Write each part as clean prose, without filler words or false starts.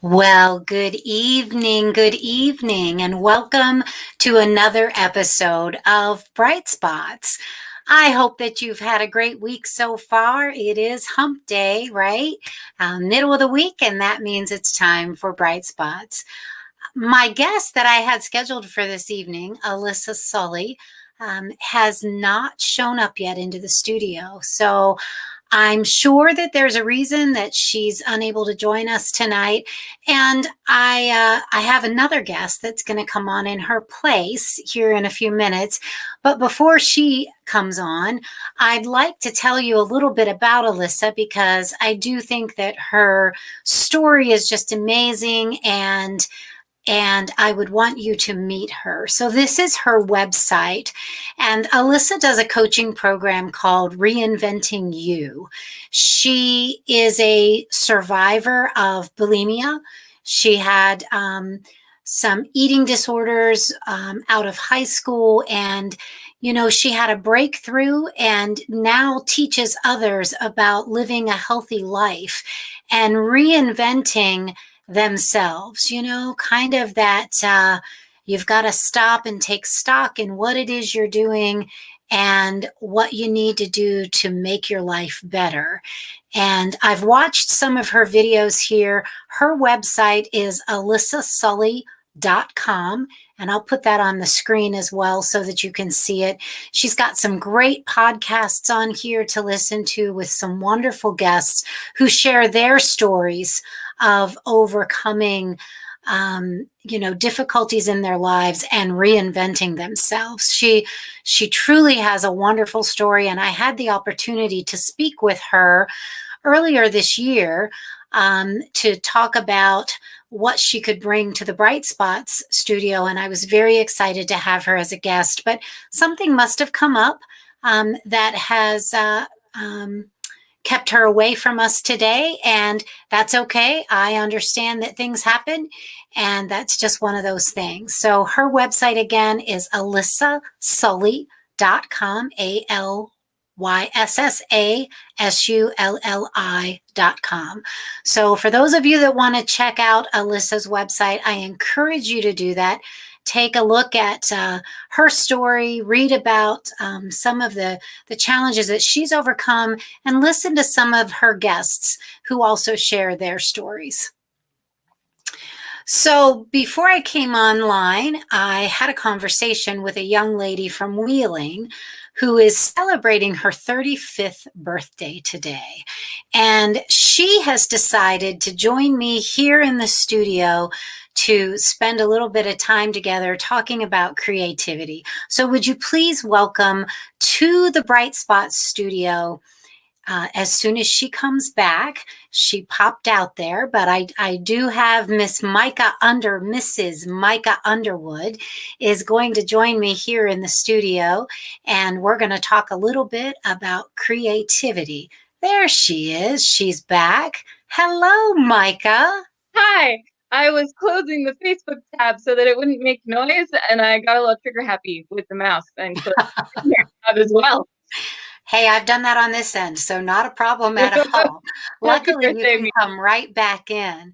Well, good evening, and welcome to another episode of Bright Spots. I hope that you've had a great week so far. It is hump day, right? Middle of the week, and that means it's time for Bright Spots. My guest that I had scheduled for this evening, Alyssa Sulli, has not shown up yet into the studio. So I'm sure that there's a reason that she's unable to join us tonight. And I have another guest that's going to come on in her place here in a few minutes. But before she comes on, I'd like to tell you a little bit about Alyssa because I do think that her story is just amazing and I would want you to meet her. So this is her website, and Alyssa does a coaching program called Reinventing You. She is a survivor of bulimia. She had some eating disorders out of high school, and she had a breakthrough and now teaches others about living a healthy life and reinventing themselves, kind of that you've got to stop and take stock in what it is you're doing and what you need to do to make your life better. And I've watched some of her videos here. Her website is alyssasulli.com, and I'll put that on the screen as well so that you can see it. She's got some great podcasts on here to listen to with some wonderful guests who share their stories of overcoming difficulties in their lives and reinventing themselves. She truly has a wonderful story, and I had the opportunity to speak with her earlier this year to talk about what she could bring to the Bright Spots studio, and I was very excited to have her as a guest. But something must have come up that has kept her away from us today, and that's okay. I understand that things happen, and that's just one of those things. So her website again is alyssasulli.com, ALYSSASULLI.com. So for those of you that want to check out Alyssa's website, I encourage you to do that. Take a look at her story, read about some of the challenges that she's overcome, and listen to some of her guests who also share their stories. So before I came online, I had a conversation with a young lady from Wheeling who is celebrating her 35th birthday today. And she has decided to join me here in the studio to spend a little bit of time together talking about creativity. So would you please welcome to the Bright Spot studio, as soon as she comes back, she popped out there, but I do have Mrs. Micah Underwood is going to join me here in the studio, and we're going to talk a little bit about creativity. There she is. She's back. Hello, Micah. Hi. I was closing the Facebook tab so that it wouldn't make noise, and I got a little trigger happy with the mouse and closed the tab as well. Hey, I've done that on this end, so not a problem at all. Luckily, you can come right back in.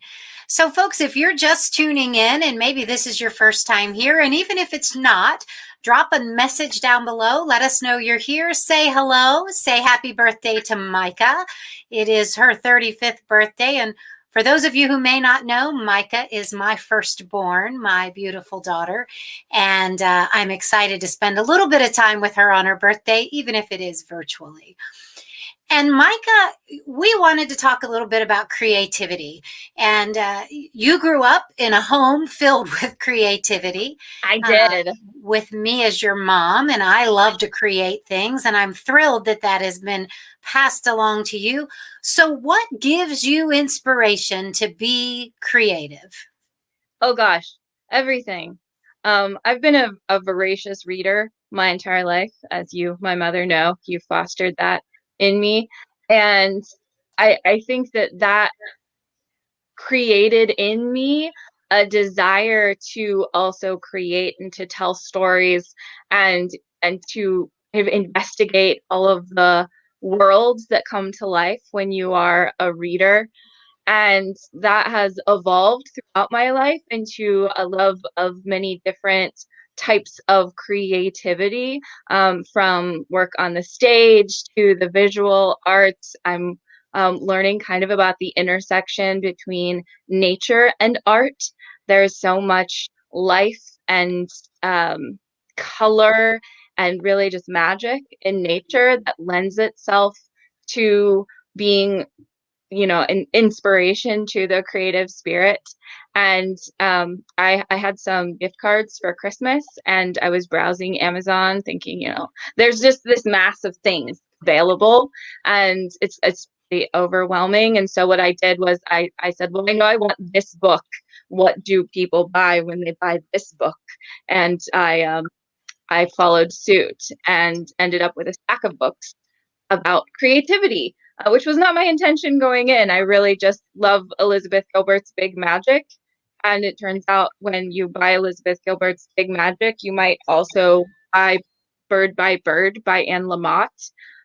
So, folks, if you're just tuning in and maybe this is your first time here, and even if it's not, drop a message down below. Let us know you're here. Say hello. Say happy birthday to Micah. It is her 35th birthday, and for those of you who may not know, Micah is my firstborn, my beautiful daughter, and I'm excited to spend a little bit of time with her on her birthday, even if it is virtually. And Micah, we wanted to talk a little bit about creativity. And you grew up in a home filled with creativity. I did. With me as your mom, and I love to create things, and I'm thrilled that that has been passed along to you. So what gives you inspiration to be creative? Oh gosh, everything. I've been a voracious reader my entire life, as you, my mother, know. You fostered that in me. And I think that created in me a desire to also create and to tell stories and to investigate all of the worlds that come to life when you are a reader. And that has evolved throughout my life into a love of many different types of creativity, from work on the stage to the visual arts. I'm learning kind of about the intersection between nature and art. There's so much life and color and really just magic in nature that lends itself to being, an inspiration to the creative spirit. And I had some gift cards for Christmas, and I was browsing Amazon thinking, there's just this mass of things available, and it's pretty overwhelming. And so what I did was I said, well, I know I want this book. What do people buy when they buy this book? And I followed suit and ended up with a stack of books about creativity, which was not my intention going in. I really just love Elizabeth Gilbert's Big Magic. And it turns out when you buy Elizabeth Gilbert's Big Magic, you might also buy Bird by Anne Lamott,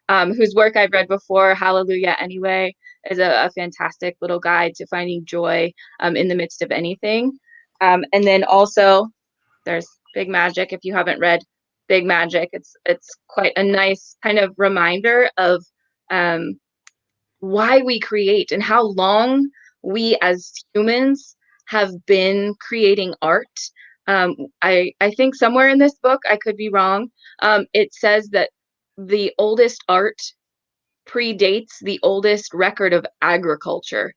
whose work I've read before. Hallelujah Anyway is a fantastic little guide to finding joy in the midst of anything. And then also there's Big Magic. If you haven't read Big Magic, it's quite a nice kind of reminder of why we create and how long we as humans have been creating art. I think somewhere in this book, I could be wrong, it says that the oldest art predates the oldest record of agriculture.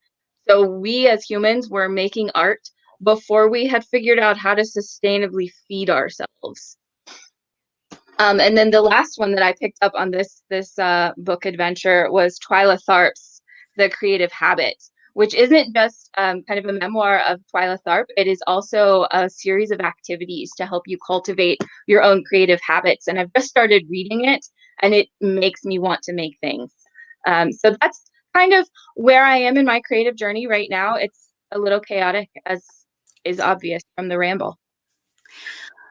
So we as humans were making art before we had figured out how to sustainably feed ourselves. And then the last one that I picked up on this book adventure was Twyla Tharp's The Creative Habit, which isn't just kind of a memoir of Twyla Tharp. It is also a series of activities to help you cultivate your own creative habits. And I've just started reading it, and it makes me want to make things. So that's kind of where I am in my creative journey right now. It's a little chaotic, as is obvious from the ramble.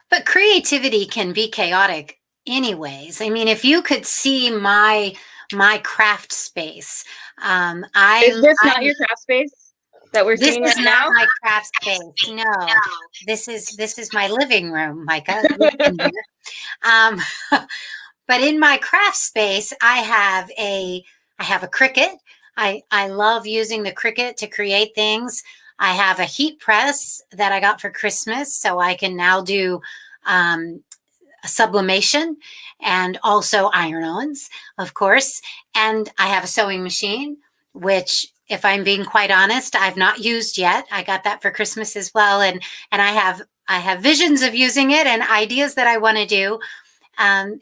But creativity can be chaotic anyways. I mean, if you could see my craft space, Is this not your craft space that we're this seeing is right not now? my craft space. No, this is my living room, Micah. Um, but in my craft space, I have a Cricut. I love using the Cricut to create things. I have a heat press that I got for Christmas, so I can now do sublimation and also iron-ons, of course. And I have a sewing machine, which, if I'm being quite honest, I've not used yet. I got that for Christmas as well, and I have visions of using it and ideas that I want to do. And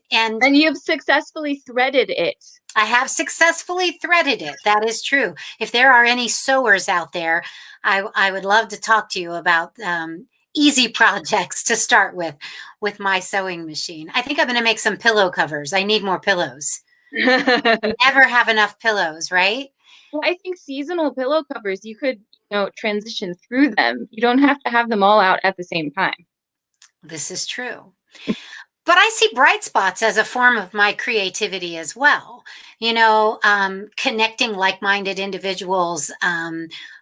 you've successfully threaded it. I have successfully threaded it. That is true. If there are any sewers out there, I would love to talk to you about easy projects to start with my sewing machine. I think I'm going to make some pillow covers. I need more pillows. We never have enough pillows, right? Well, I think seasonal pillow covers, you could, transition through them. You don't have to have them all out at the same time. This is true. But I see bright spots as a form of my creativity as well. Connecting like-minded individuals,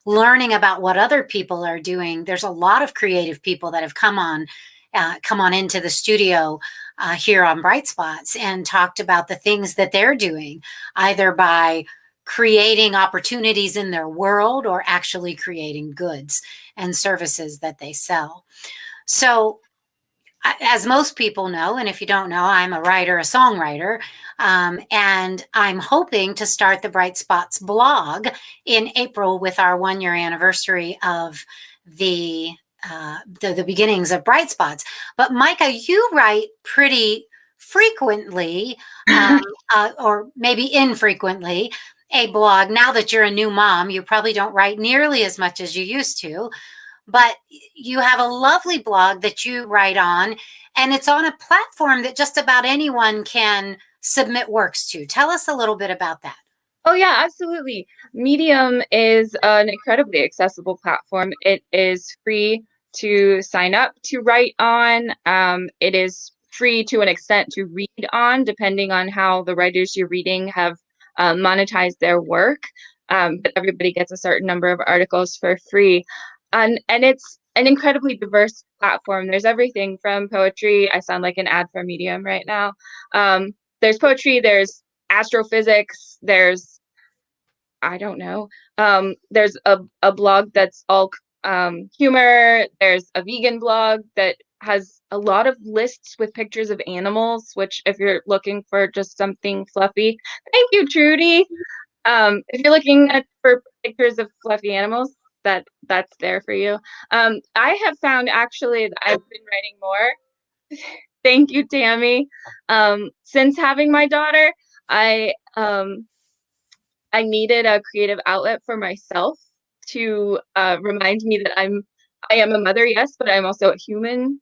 learning about what other people are doing. There's a lot of creative people that have come on into the studio here on Bright Spots and talked about the things that they're doing, either by creating opportunities in their world or actually creating goods and services that they sell. So, as most people know, and if you don't know, I'm a writer, a songwriter, and I'm hoping to start the Bright Spots blog in April with our 1-year anniversary of the beginnings of Bright Spots. But Micah, you write pretty frequently, or maybe infrequently, a blog. Now that you're a new mom, you probably don't write nearly as much as you used to. But you have a lovely blog that you write on, and it's on a platform that just about anyone can submit works to. Tell us a little bit about that. Oh, yeah, absolutely. Medium is an incredibly accessible platform. It is free to sign up to write on. It is free to an extent to read on, depending on how the writers you're reading have monetized their work. but everybody gets a certain number of articles for free. And it's an incredibly diverse platform. There's everything from poetry. I sound like an ad for Medium right now. There's poetry, there's astrophysics, there's, I don't know. There's a blog that's all humor. There's a vegan blog that has a lot of lists with pictures of animals, which if you're looking for just something fluffy, thank you, Trudy. If you're looking for pictures of fluffy animals, that's there for you. I have found actually that I've been writing more. Thank you, Tammy. Since having my daughter, I needed a creative outlet for myself to remind me that I am a mother, yes, but I'm also a human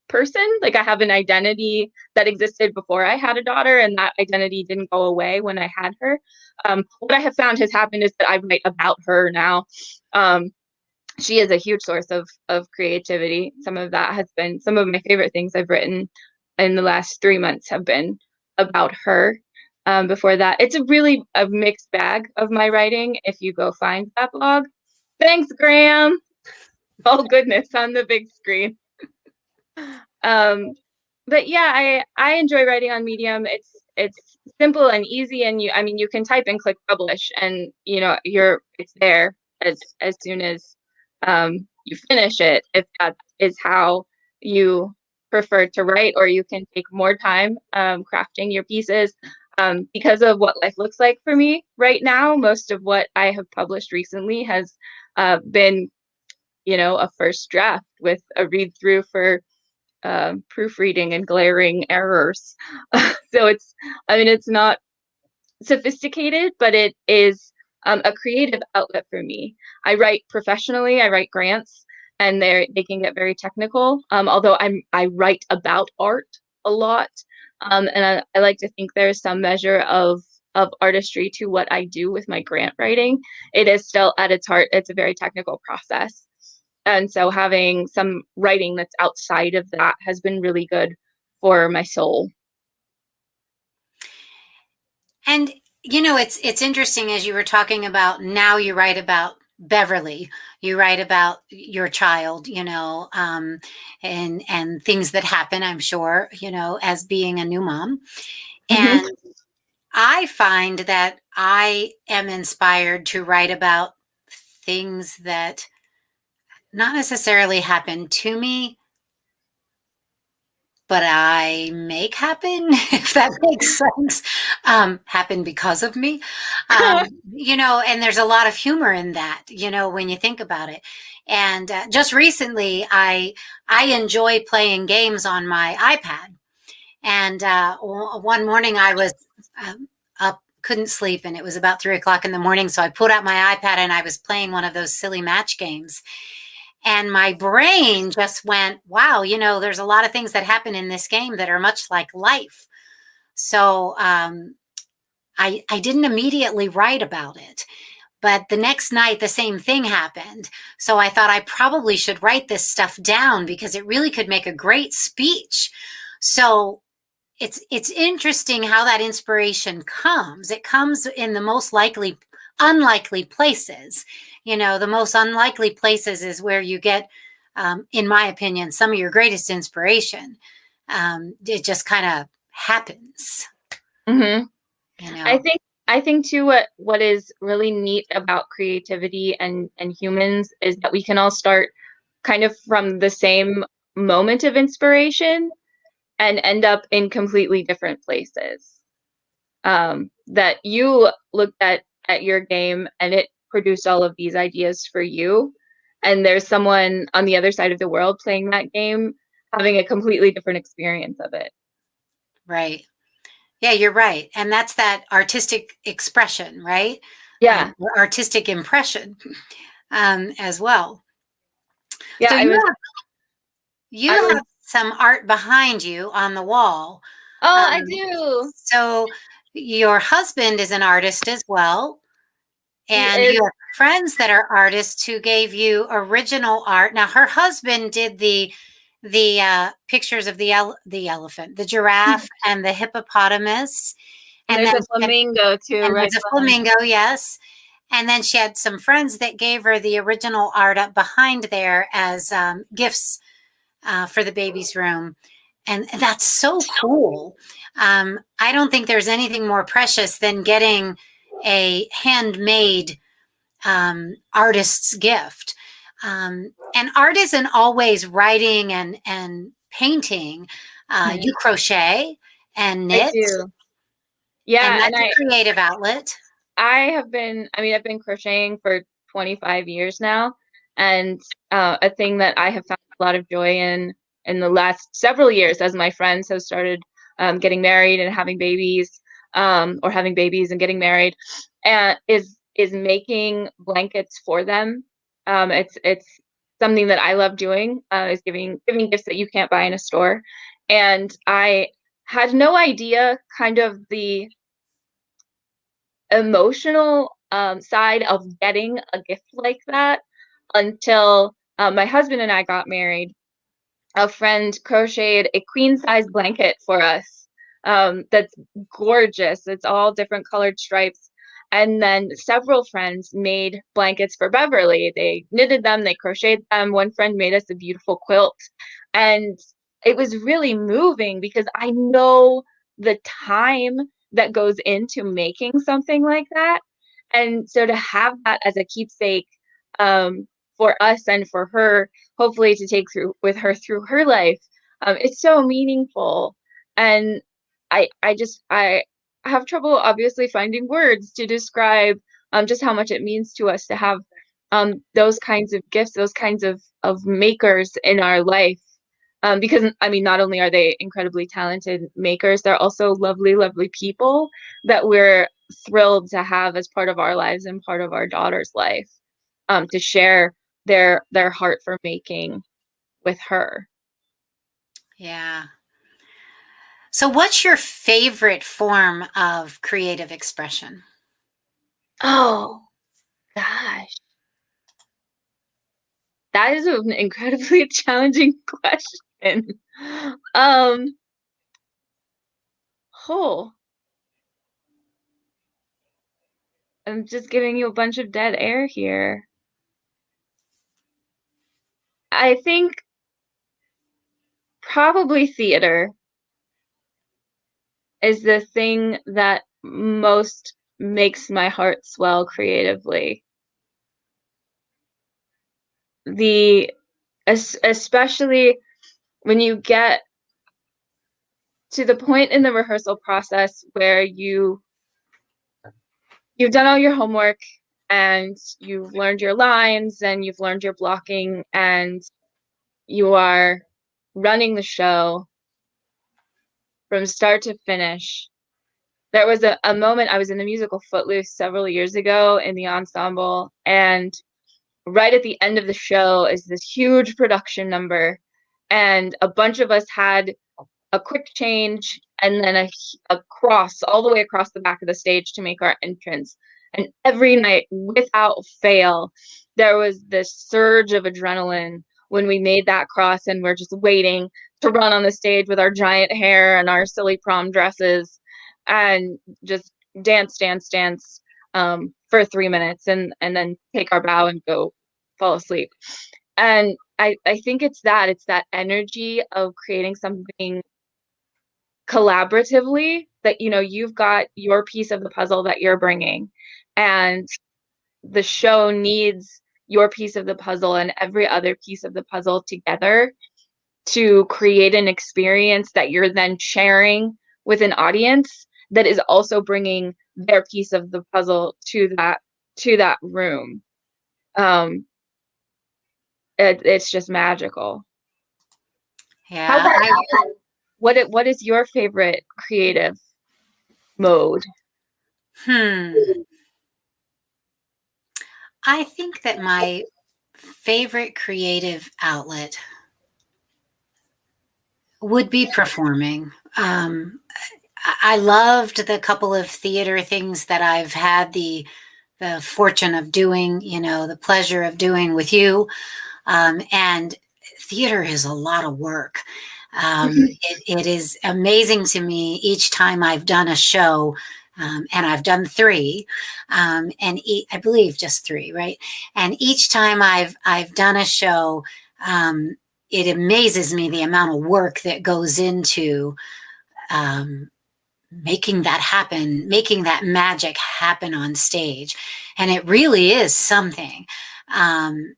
person. Like I have an identity that existed before I had a daughter, and that identity didn't go away when I had her. What I have found has happened is that I write about her now. She is a huge source of creativity. Some of that has been some of my favorite things I've written in the last 3 months have been about her. Before that, it's really a mixed bag of my writing. If you go find that blog, thanks, Graham. Oh goodness, on the big screen. But yeah, I enjoy writing on Medium. It's simple and easy, and you can type and click publish, and it's there as soon as you finish it, if that is how you prefer to write, or you can take more time crafting your pieces. Because of what life looks like for me right now, most of what I have published recently has been, a first draft with a read through for proofreading and glaring errors. So it's not sophisticated, but it is a creative outlet for me. I write professionally. I write grants, and they can get very technical. Although I write about art a lot, and I like to think there's some measure of artistry to what I do with my grant writing. It is still at its heart, it's a very technical process. And so having some writing that's outside of that has been really good for my soul. And it's interesting, as you were talking about, now you write about Beverly, you write about your child, and things that happen, I'm sure, as being a new mom. Mm-hmm. And I find that I am inspired to write about things that not necessarily happen to me, but I make happen, if that makes sense, happen because of me. And there's a lot of humor in that, when you think about it. And just recently, I enjoy playing games on my iPad. And one morning I was up, couldn't sleep, and it was about 3 o'clock in the morning. So I pulled out my iPad and I was playing one of those silly match games. And my brain just went, wow, there's a lot of things that happen in this game that are much like life. So I didn't immediately write about it. But the next night, the same thing happened. So I thought I probably should write this stuff down because it really could make a great speech. So it's interesting how that inspiration comes. It comes in the most unlikely places. The most unlikely places is where you get, in my opinion, some of your greatest inspiration. It just kind of happens. Mm-hmm. I think too, what is really neat about creativity and humans is that we can all start kind of from the same moment of inspiration and end up in completely different places. That you looked at your game and it produced all of these ideas for you, and there's someone on the other side of the world playing that game having a completely different experience of it. Right. Yeah, you're right. And that's that artistic expression, right? Yeah. Artistic impression as well. Yeah, So you have some art behind you on the wall. I do. So your husband is an artist as well. And you have friends that are artists who gave you original art. Now, her husband did the pictures of the elephant, the giraffe, and the hippopotamus. And there's a flamingo too, and right? There's a flamingo, yes. And then she had some friends that gave her the original art up behind there as gifts for the baby's room. And that's so cool. I don't think there's anything more precious than getting a handmade artist's gift. And art isn't always writing and painting. You crochet and I knit, do. and Yeah, and that's a creative outlet. I've been crocheting for 25 years now, and a thing that I have found a lot of joy in the last several years as my friends have started getting married and having babies, or having babies and getting married, and is making blankets for them. It's something that I love doing, is giving gifts that you can't buy in a store, and I had no idea kind of the emotional side of getting a gift like that until my husband and I got married. A friend crocheted a queen size blanket for us, that's gorgeous. It's all different colored stripes. And then several friends made blankets for Beverly. They knitted them, they crocheted them. One friend made us a beautiful quilt. And it was really moving because I know the time that goes into making something like that. And so to have that as a keepsake, for us and for her, hopefully to take through with her through her life, it's so meaningful. And I have trouble obviously finding words to describe just how much it means to us to have those kinds of gifts, those kinds of makers in our life. Because I mean, not only are they incredibly talented makers, they're also lovely, lovely people that we're thrilled to have as part of our lives and part of our daughter's life, to share their heart for making with her. Yeah. So, what's your favorite form of creative expression? Oh gosh, that is an incredibly challenging question. Um, oh, I'm just giving you a bunch of dead air here. I think probably theater is the thing that most makes my heart swell creatively. The especially when you get to the point in the rehearsal process where you've done all your homework and you've learned your lines and you've learned your blocking and you are running the show from start to finish. There was a moment, I was in the musical Footloose several years ago in the ensemble, and right at the end of the show is this huge production number, and a bunch of us had a quick change and then a cross all the way across the back of the stage to make our entrance. And every night, without fail, there was this surge of adrenaline when we made that cross and we're just waiting to run on the stage with our giant hair and our silly prom dresses and just dance, dance, dance, for 3 minutes and then take our bow and go fall asleep. And I think it's that energy of creating something collaboratively, that you've got your piece of the puzzle that you're bringing, and the show needs your piece of the puzzle and every other piece of the puzzle together to create an experience that you're then sharing with an audience that is also bringing their piece of the puzzle to that room. um it's just magical. How Yeah, about what is your favorite creative mode? hmm. I think that my favorite creative outlet would be performing. I loved the couple of theater things that I've had the fortune of doing, the pleasure of doing with you. And theater is a lot of work. It is amazing to me each time I've done a show, and I've done three, I believe just three, right? And each time I've done a show, it amazes me the amount of work that goes into um, making that happen, making that magic happen on stage, and it really is something. Um,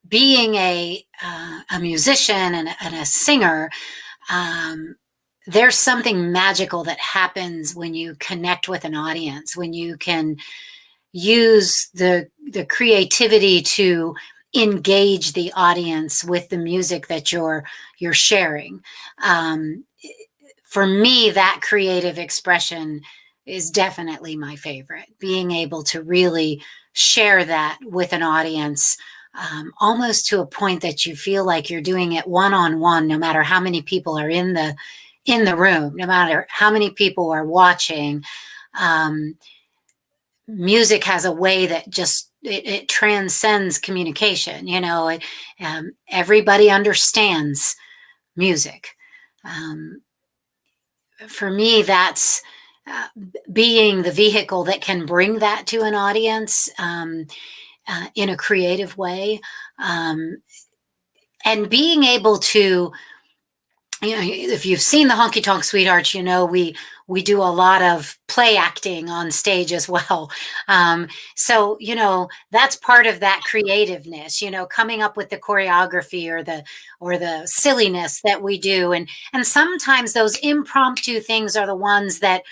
Being a musician and a singer, um, there's something magical that happens when you connect with an audience, when you can use the creativity to engage the audience with the music that you're sharing. Um, for me, that creative expression is definitely my favorite. Being able to really share that with an audience, almost to a point that you feel like you're doing it one on one, no matter how many people are in the room, no matter how many people are watching. Um, Music has a way that just it transcends communication. Everybody understands music. Um, for me, that's uh, being the vehicle that can bring that to an audience in a creative way, um, and being able to, if you've seen the Honky Tonk Sweethearts, we do a lot of play acting on stage as well. So that's part of that creativeness. Coming up with the choreography or the silliness that we do, and sometimes those impromptu things are the ones that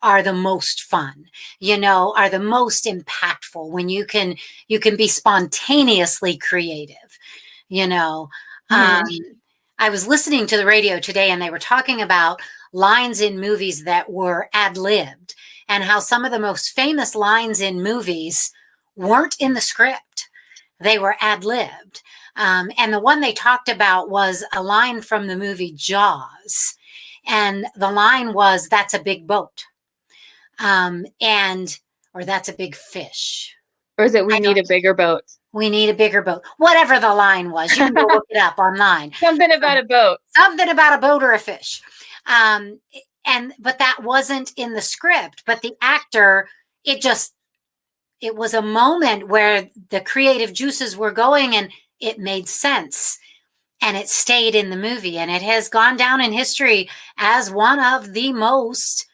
are the most fun. Are the most impactful when you can be spontaneously creative. You know. Mhm. I was listening to the radio today and they were talking about lines in movies that were ad libbed and how some of the most famous lines in movies weren't in the script. They were ad libbed. And the one they talked about was a line from the movie Jaws. And the line was, "That's a big boat." Or "That's a big fish." Or is it we I need don't, a bigger boat? we need a bigger boat. Whatever the line was, you can go look it up online. Something about a boat. Something about a boat or a fish. Um, but that wasn't in the script, but the actor, it was a moment where the creative juices were going and it made sense and it stayed in the movie and it has gone down in history as one of the most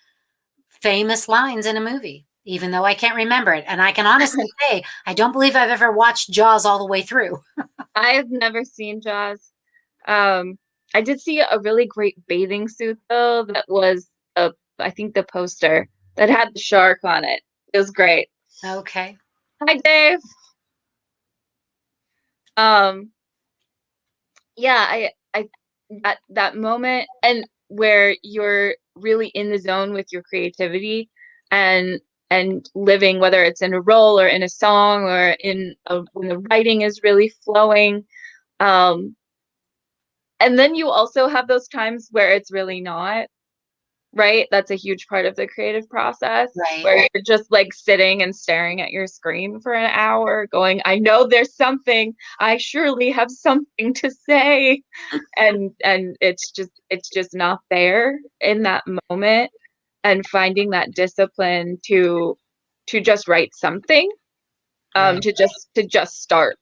famous lines in a movie, even though I can't remember it. And I can honestly say, I don't believe I've ever watched Jaws all the way through. I've never seen Jaws. Um, I did see a really great bathing suit though that was I think the poster that had the shark on it. It was great. Okay. Hi, Dave. Um, yeah, I that moment and where you're really in the zone with your creativity and living, whether it's in a role or in a song or when the writing is really flowing. Um, and then you also have those times where it's really not, right? That's a huge part of the creative process Right. where you're just like sitting and staring at your screen for an hour going, I know there's something, I surely have something to say. And it's just not there in that moment, and finding that discipline to just write something, Right. to just start,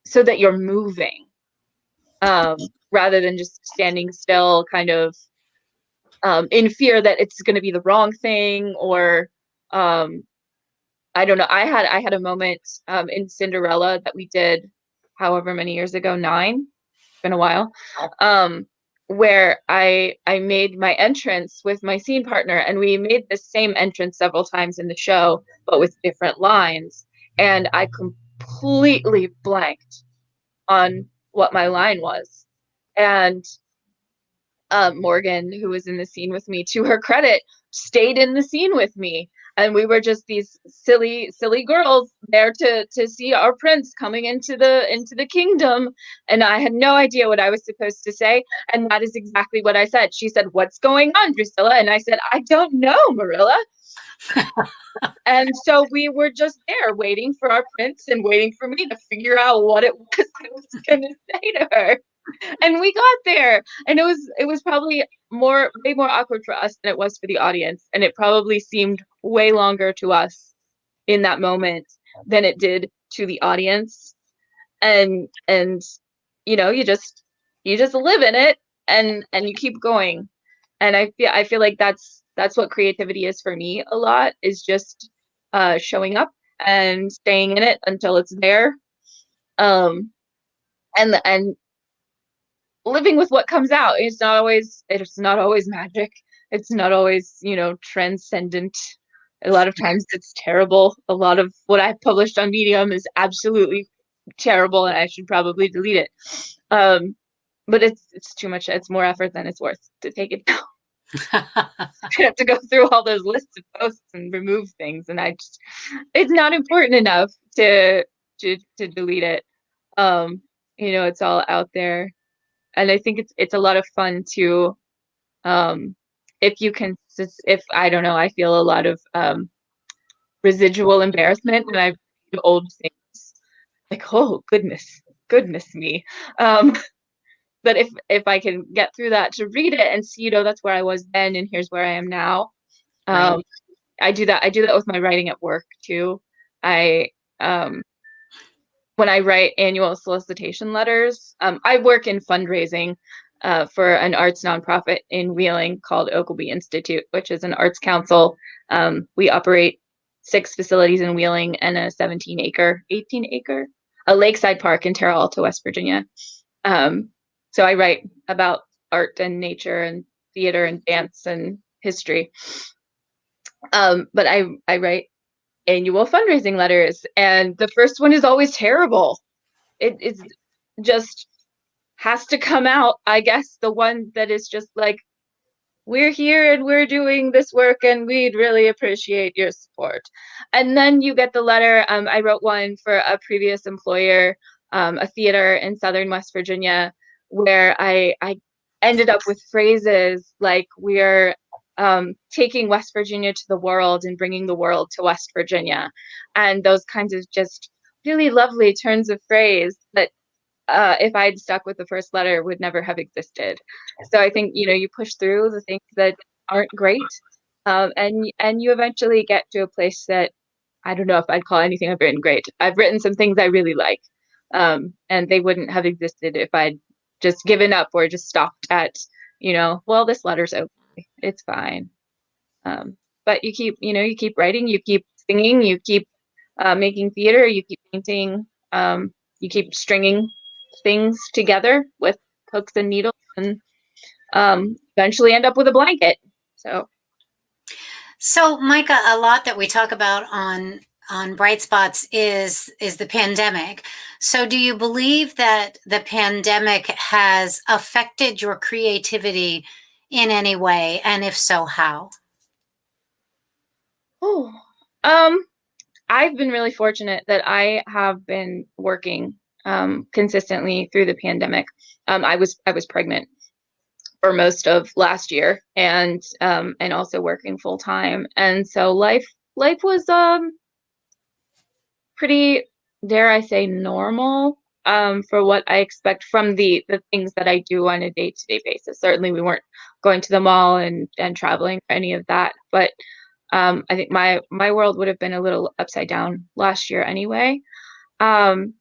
so that you're moving, um, rather than just standing still, kind of in fear that it's going to be the wrong thing, or um, I don't know. I had a moment in Cinderella that we did however many years ago, 9, it's been a while, um, where I made my entrance with my scene partner, and we made the same entrance several times in the show, but with different lines. And I completely blanked on what my line was. And Morgan, who was in the scene with me, to her credit, stayed in the scene with me. And we were just these silly, silly girls there to see our prince coming into the kingdom. And I had no idea what I was supposed to say. And that is exactly what I said. She said, "What's going on, Drusilla?" And I said, "I don't know, Marilla." And so we were just there waiting for our prince and waiting for me to figure out what it was I was going to say to her. And we got there, and it was probably way more awkward for us than it was for the audience, and it probably seemed way longer to us in that moment than it did to the audience. And you just live in it, and you keep going. And I feel like that's what creativity is for me a lot, is just showing up and staying in it until it's there. um and living with what comes out. It's not always magic. It's not always, transcendent. A lot of times it's terrible. A lot of what I've published on Medium is absolutely terrible, and I should probably delete it. Um, but it's too much. It's more effort than it's worth to take it down. I have to go through all those lists of posts and remove things, and it's not important enough to delete it. Um, it's all out there, and I think it's a lot of fun to, um, if you can, if I don't know, I feel a lot of residual embarrassment when I read old things, like, oh goodness me. Um, but if I can get through that to read it and see, that's where I was then, and here's where I am now. Right. Um, I do that with my writing at work too. I um, when I write annual solicitation letters, I work in fundraising for an arts nonprofit in Wheeling called Ogleby Institute, which is an arts council. We operate 6 facilities in Wheeling and a 18-acre, a lakeside park in Terra Alta, West Virginia. So I write about art and nature and theater and dance and history. But I write annual fundraising letters, and the first one is always terrible. It's just has to come out, I guess, the one that is just like, we're here and we're doing this work and we'd really appreciate your support. And then you get the letter. I wrote one for a previous employer, a theater in Southern West Virginia, where I ended up with phrases like, we're taking West Virginia to the world and bringing the world to West Virginia. And those kinds of just really lovely turns of phrase that, if I'd stuck with the first letter, would never have existed. So I think, you push through the things that aren't great, and you eventually get to a place that, I don't know if I'd call anything I've written great. I've written some things I really like, and they wouldn't have existed if I'd just given up or just stopped at, well, this letter's okay, it's fine. But you keep writing, you keep singing, you keep making theater, you keep painting, you keep stringing things together with hooks and needles, and eventually end up with a blanket. So, Micah, a lot that we talk about on Bright Spots is the pandemic. So, do you believe that the pandemic has affected your creativity in any way? And if so, how? Oh, I've been really fortunate that I have been working consistently through the pandemic. I was pregnant for most of last year, and also working full time, and so life was pretty, dare I say, normal, for what I expect from the things that I do on a day-to-day basis. Certainly, we weren't going to the mall and traveling or any of that, but I think my world would have been a little upside down last year anyway. Um,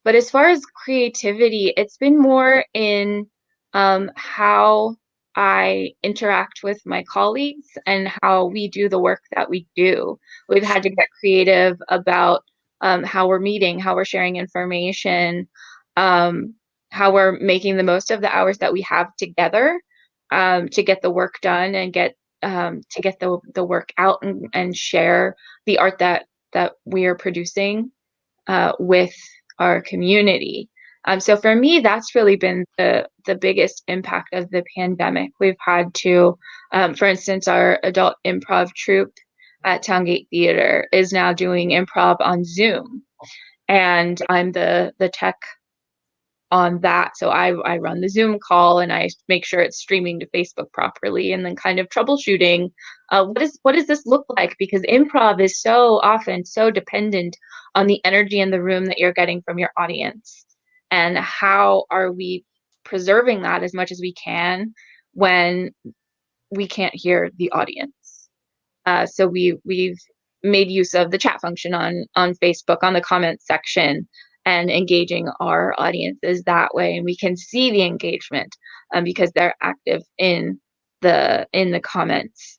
but as far as creativity, it's been more in how I interact with my colleagues and how we do the work that we do. We've had to get creative about how we're meeting, how we're sharing information, um, how we're making the most of the hours that we have together, to get the work done and get the work out, and share the art that we are producing with our community. So for me, that's really been the biggest impact of the pandemic. We've had to, for instance, our adult improv troupe at Towngate Theater is now doing improv on Zoom, and I'm the tech on that. So I run the Zoom call, and I make sure it's streaming to Facebook properly, and then kind of troubleshooting, what does this look like? Because improv is so often so dependent on the energy in the room that you're getting from your audience. and how are we preserving that as much as we can when we can't hear the audience. So we've made use of the chat function on Facebook, on the comments section, and engaging our audiences that way, and we can see the engagement because they're active in the comments.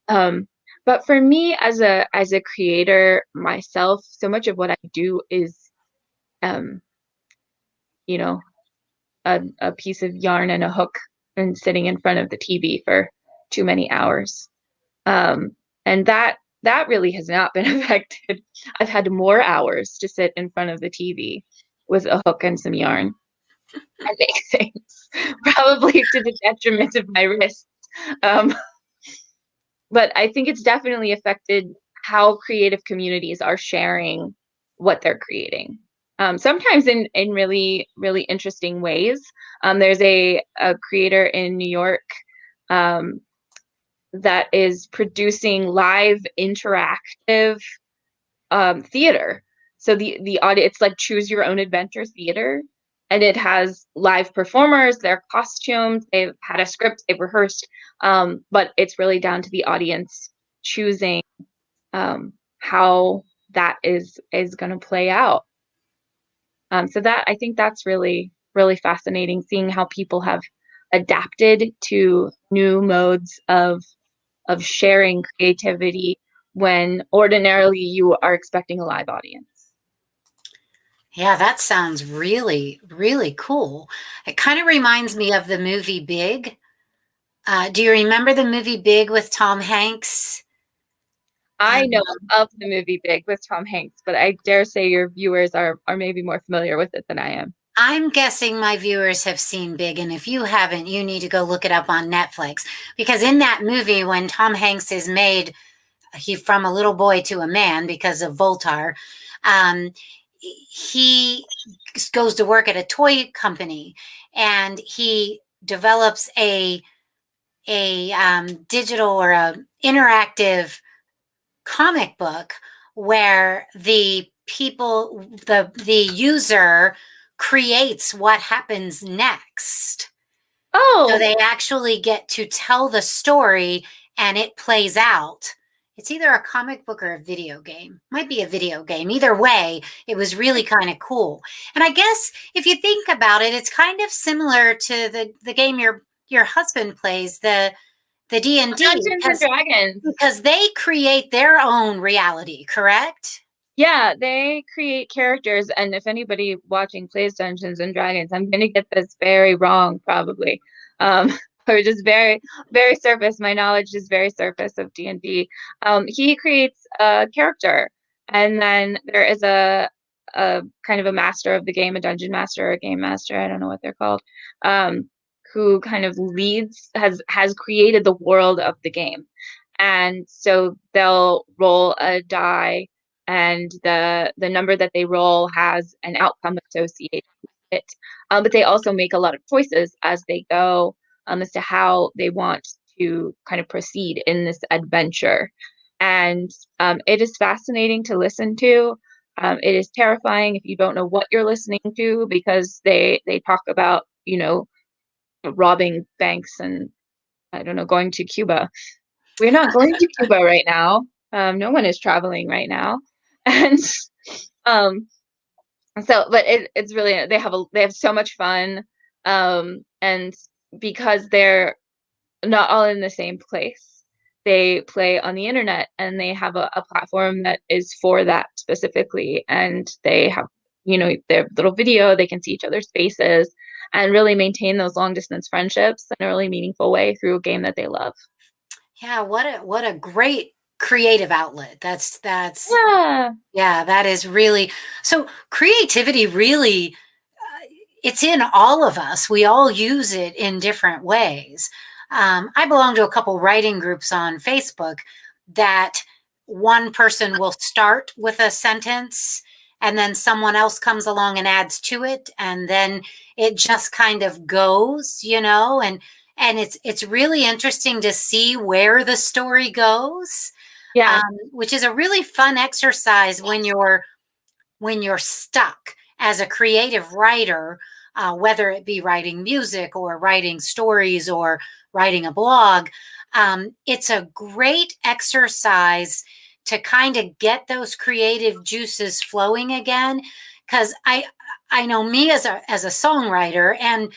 But for me, as a creator myself, so much of what I do is, um, you know, a piece of yarn and a hook and sitting in front of the TV for too many hours. And that really has not been affected. I've had more hours to sit in front of the TV with a hook and some yarn and make things, probably to the detriment of my wrists. Um, but I think it's definitely affected how creative communities are sharing what they're creating. Sometimes in really, really interesting ways. There's a creator in New York um, that is producing live interactive theater. So the audio, it's like choose your own adventure theater, and it has live performers, their costumes, they've had a script, they've rehearsed, but it's really down to the audience choosing how that is going to play out. So that, I think that's really, really fascinating, seeing how people have adapted to new modes of sharing creativity when ordinarily you are expecting a live audience. Yeah, that sounds really, really cool. It kind of reminds me of the movie Big. Do you remember the movie Big with Tom Hanks? I know Um, of the movie Big with Tom Hanks, but I dare say your viewers are maybe more familiar with it than I am. I'm guessing my viewers have seen Big, and if you haven't, you need to go look it up on Netflix. Because in that movie, when Tom Hanks is made he from a little boy to a man because of Voltar, um, he goes to work at a toy company, and he develops a digital or a interactive comic book where the user creates what happens next. So Oh, they actually get to tell the story and it plays out. It's either a comic book or a video game. Might be a video game. Either way, it was really kind of cool. And I guess if you think about it, it's kind of similar to the game your husband plays, the D&D, Dungeons and Dragons. because they create their own reality, correct? Yeah, they create characters, and if anybody watching plays Dungeons and Dragons, I'm gonna get this very wrong probably. Um, or just very, very surface. My knowledge is very surface of D&D. He creates a character, and then there is a kind of a master of the game, a dungeon master or a game master, I don't know what they're called, who kind of leads, has created the world of the game. And so they'll roll a die, and the number that they roll has an outcome associated with it. But they also make a lot of choices as they go, as to how they want to kind of proceed in this adventure. And it is fascinating to listen to. It is terrifying if you don't know what you're listening to, because they talk about, robbing banks and, I don't know, going to Cuba. We're not going to Cuba right now. No one is traveling right now. And um, but it's really, they have so much fun. And because they're not all in the same place, they play on the internet, and they have a platform that is for that specifically. And they have, their little video, they can see each other's faces and really maintain those long distance friendships in a really meaningful way through a game that they love. Yeah, what a great creative outlet. That's Yeah. yeah, that is really so creativity really it's in all of us. We all use it in different ways. I belong to a couple writing groups on Facebook that one person will start with a sentence and then someone else comes along and adds to it, and then it just kind of goes, and it's really interesting to see where the story goes, Yeah. which is a really fun exercise when you're stuck as a creative writer, whether it be writing music or writing stories or writing a blog, it's a great exercise to kind of get those creative juices flowing again. Because I know me as a songwriter and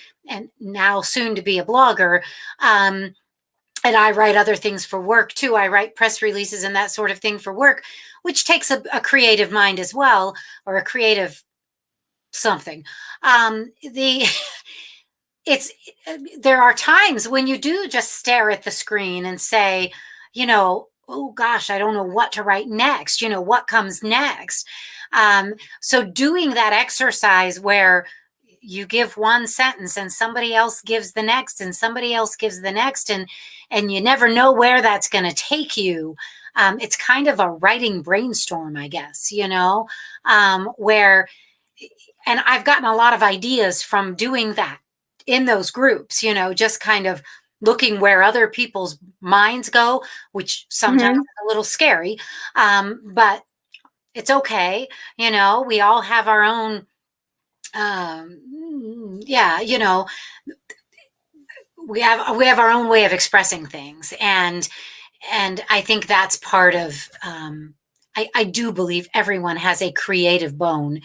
now soon to be a blogger. And I write other things for work too. I write press releases and that sort of thing for work, which takes a creative mind as well, or a creative something. The it's there are times when you do just stare at the screen and say, oh gosh, I don't know what to write next. What comes next? So doing that exercise where you give one sentence and somebody else gives the next and somebody else gives the next, and you never know where that's going to take you. It's kind of a writing brainstorm, I guess, where, and I've gotten a lot of ideas from doing that in those groups, just kind of looking where other people's minds go, which sometimes is a little scary, but it's okay. We all have our own, yeah, we have our own way of expressing things, and I think that's part of. I do believe everyone has a creative bone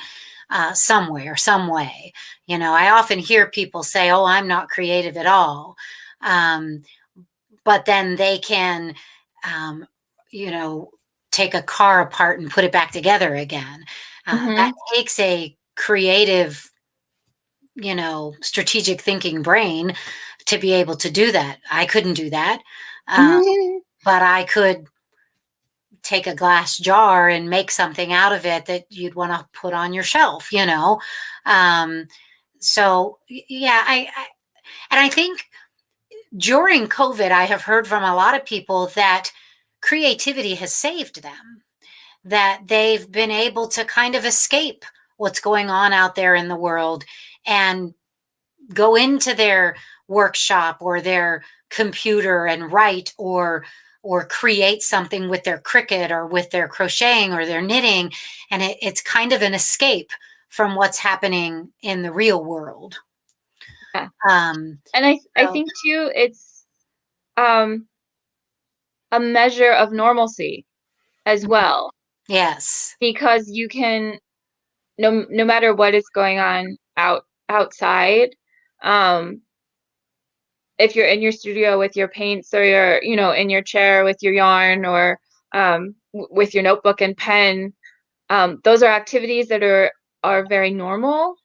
somewhere, some way. I often hear people say, "Oh, I'm not creative at all," but then they can, you know, take a car apart and put it back together again. That takes a creative, strategic thinking brain to be able to do that. I couldn't do that. But I could take a glass jar and make something out of it that you'd want to put on your shelf, So yeah, and I think during COVID, I have heard from a lot of people that creativity has saved them, that they've been able to kind of escape what's going on out there in the world and go into their workshop or their computer and write or create something with their Cricut or with their crocheting or their knitting, and it's kind of an escape from what's happening in the real world. Yeah. And I think too, it's a measure of normalcy as well. Yes. Because you can, no matter what is going on outside, if you're in your studio with your paints or you're, in your chair with your yarn or with your notebook and pen, those are activities that are very normal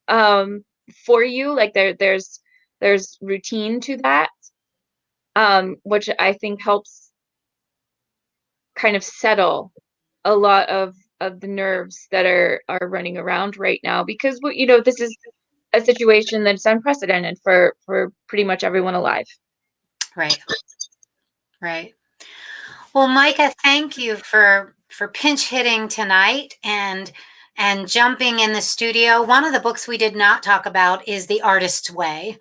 for you. Like there's routine to that, which I think helps kind of settle a lot of the nerves that are running around right now, because this is a situation that's unprecedented for pretty much everyone alive. Right. Well, Micah, thank you for pinch hitting tonight and jumping in the studio. One of the books we did not talk about is The Artist's Way.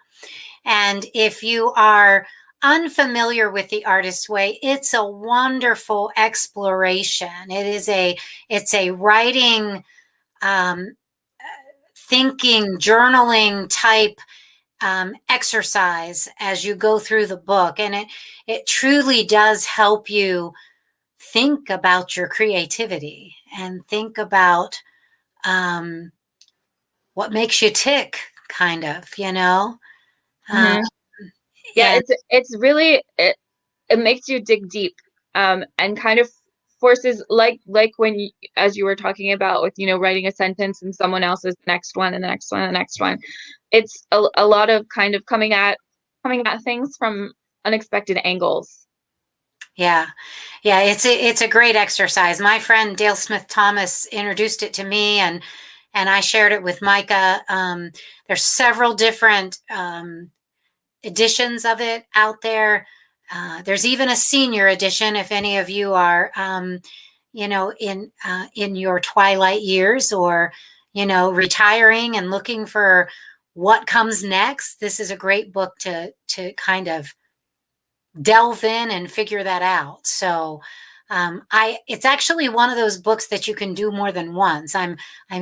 And if you are unfamiliar with The Artist's Way, it's a wonderful exploration. It's a writing, thinking, journaling type exercise as you go through the book. And it truly does help you think about your creativity and think about what makes you tick, kind of, Yeah, it's really, it makes you dig deep, and kind of forces, like when as you were talking about with writing a sentence and someone else's next one and the next one and the next one. It's a lot of kind of coming at things from unexpected angles. Yeah, it's a great exercise. My friend Dale Smith Thomas introduced it to me, and I shared it with Micah. There's several different editions of it out there. There's even a senior edition if any of you are, in your twilight years, or retiring and looking for what comes next. This is a great book to kind of delve in and figure that out. So It's actually one of those books that you can do more than once. I'm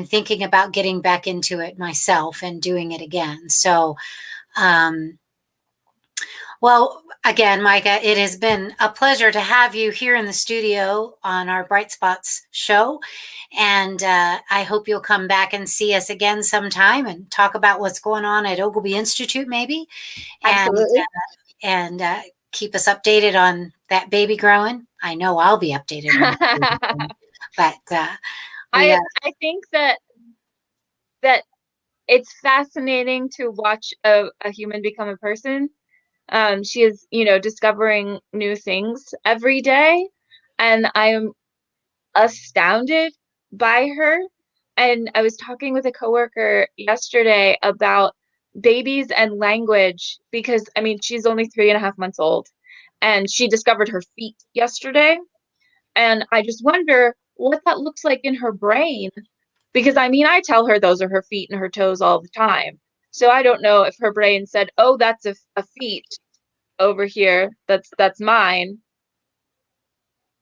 thinking about getting back into it myself and doing it again. So, um, well, again, Micah, it has been a pleasure to have you here in the studio on our Bright Spots show. And I hope you'll come back and see us again sometime and talk about what's going on at Ogilvy Institute, maybe. Absolutely. And keep us updated on that baby growing. I know I'll be updated on that baby growing. But I think that it's fascinating to watch a human become a person. She is, discovering new things every day, and I'm astounded by her. And I was talking with a coworker yesterday about babies and language because, I mean, she's only 3.5 months old, and she discovered her feet yesterday. And I just wonder what that looks like in her brain because, I mean, I tell her those are her feet and her toes all the time. So I don't know if her brain said, "Oh, that's a feet over here. That's mine."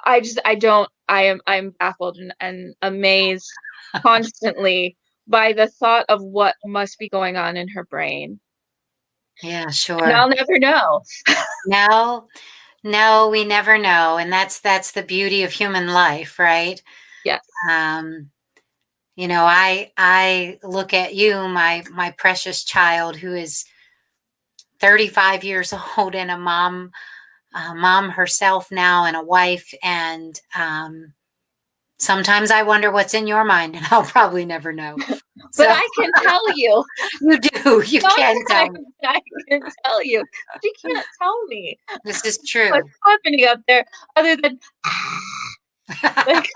I'm baffled and amazed constantly by the thought of what must be going on in her brain. yeah, And sure. I'll never know. No, no, we never know. And that's the beauty of human life, right? Yes. Um, I look at you, my precious child, who is 35 years old and a mom herself now and a wife. And sometimes I wonder what's in your mind, and I'll probably never know. But So I can tell you. you do, you can tell Sometimes me. I can tell you. She can't tell me This is what's true. happening up there other than like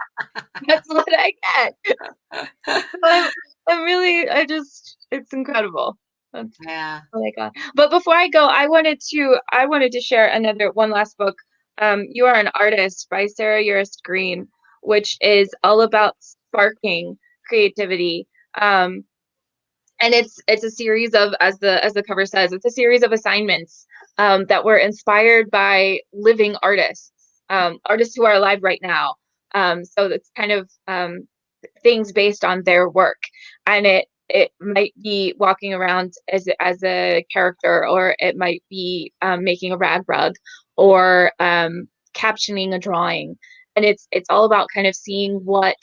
that's what I get. I'm really it's incredible. That's Yeah. Oh my God. But before I go, I wanted to share one last book. You Are an Artist by Sarah Urist Green, which is all about sparking creativity. And it's a series of, as the cover says, it's a series of assignments that were inspired by living artists, artists who are alive right now. So it's kind of things based on their work, and it might be walking around as a character, or it might be making a rag rug, or captioning a drawing, and it's all about kind of seeing what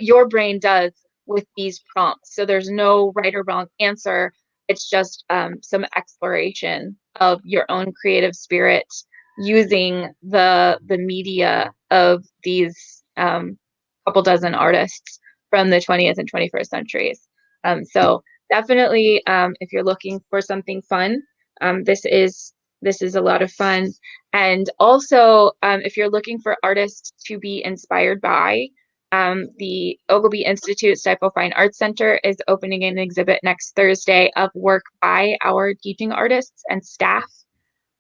your brain does with these prompts. So there's no right or wrong answer. It's just some exploration of your own creative spirit using the media of these couple dozen artists from the 20th and 21st centuries. So definitely, if you're looking for something fun, this is a lot of fun. And also, if you're looking for artists to be inspired by, the Ogilvy Institute Stifle Fine Arts Center is opening an exhibit next Thursday of work by our teaching artists and staff.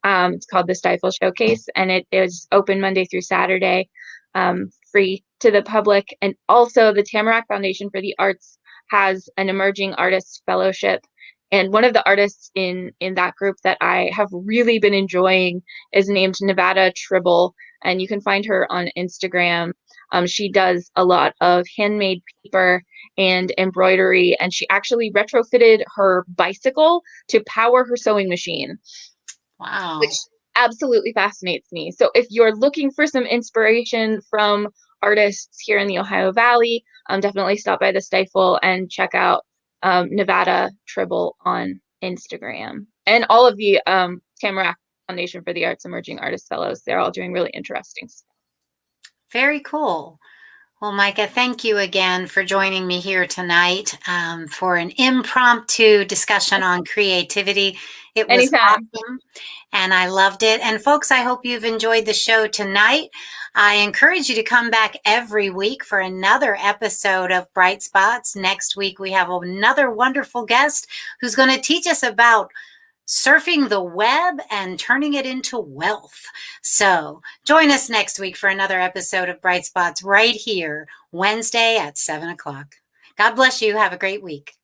It's called the Stifle Showcase, and it is open Monday through Saturday, free to the public. And also, the Tamarack Foundation for the Arts has an Emerging Artists Fellowship. And one of the artists in that group that I have really been enjoying is named Nevada Tribble, and you can find her on Instagram. She does a lot of handmade paper and embroidery, and she actually retrofitted her bicycle to power her sewing machine, Wow. which absolutely fascinates me. So if you're looking for some inspiration from artists here in the Ohio Valley, definitely stop by the Stifle and check out Nevada Tribble on Instagram. And all of the Tamarack Foundation for the Arts Emerging Artist Fellows, they're all doing really interesting stuff. Very cool. Well, Micah, thank you again for joining me here tonight for an impromptu discussion on creativity. It was Anytime. awesome, and I loved it. And folks, I hope you've enjoyed the show tonight. I encourage you to come back every week for another episode of Bright Spots. Next week, we have another wonderful guest who's going to teach us about surfing the web and turning it into wealth. So join us next week for another episode of Bright Spots right here, Wednesday at 7 o'clock. God bless you. Have a great week.